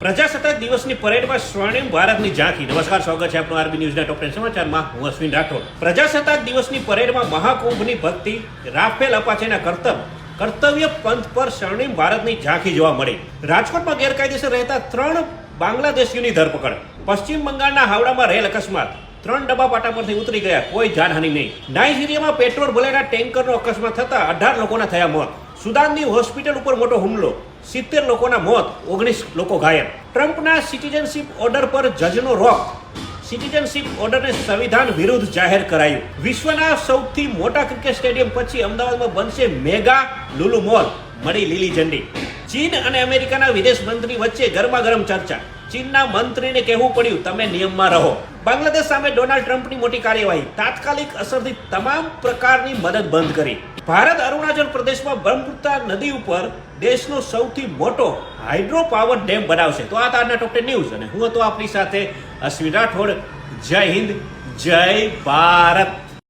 પ્રજાસત્તાક દિવસની પરેડમાં સ્વર્ણિમ ભારતની ઝાંખી. નમસ્કાર, સ્વાગત છે આપનું આરબી ન્યૂઝના ટોપ 10 સમાચારમાં. હું અશ્વિન રાઠોડ. પ્રજાસત્તાક દિવસની પરેડમાં મહાકુંભની ભક્તિ, રાફેલ અપાચેના કર્તવ્ય પંથ પર સ્વર્ણિમ ભારતની ઝાંખી જોવા મળી. રાજકોટમાં ગેરકાયદેસર રહેતા 3 બાંગ્લાદેશીઓની ધરપકડ. પશ્ચિમ બંગાળના હાવડામાં રેલ અકસ્માત, 3 ડબ્બા પાટા પરથી ઉતરી ગયા, કોઈ જાનહાનિ નહીં. નાઇજીરિયામાં પેટ્રોલ ભરેલા ટેન્કરનો અકસ્માત થતા 18 લોકોના થયા મોત. સુદાનની હોસ્પિટલ ઉપર મોટો હુમલો, 70 લોકોના મોત, 19 લોકો ઘાયલ. ટ્રમ્પના સિટીઝનશીપ ઓર્ડર પર જજનો રોક. સિટીઝનશીપ ઓર્ડરને સંવિધાન વિરુદ્ધ જાહેર કરાયું. વિશ્વના સૌથી મોટા ક્રિકેટ સ્ટેડિયમ પછી અમદાવાદમાં બનશે મેગા લુલુ મોલ, મળી લીલી ઝંડી. ચીન અને અમેરિકાના વિદેશ મંત્રી વચ્ચે ગરમાગરમ ચર્ચા. ચીનના મંત્રીને કહેવું પડ્યું, તમે નિયમમાં રહો. બાંગ્લાદેશ સામે ડોનાલ્ડ ટ્રમ્પની મોટી કાર્યવાહી, તાત્કાલિક અસરથી તમામ પ્રકારની મદદ બંધ કરી. ભારત અરુણાચલ પ્રદેશમાં બ્રહ્મપુત્રા નદી ઉપર દેશનો સૌથી મોટો હાઇડ્રો પાવર ડેમ બનાવશે. તો આ તારના ટોપ 10 ન્યૂઝ, અને હું હતો આપની સાથે અશ્વિન રાઠોડ. જય હિન્દ, જય ભારત.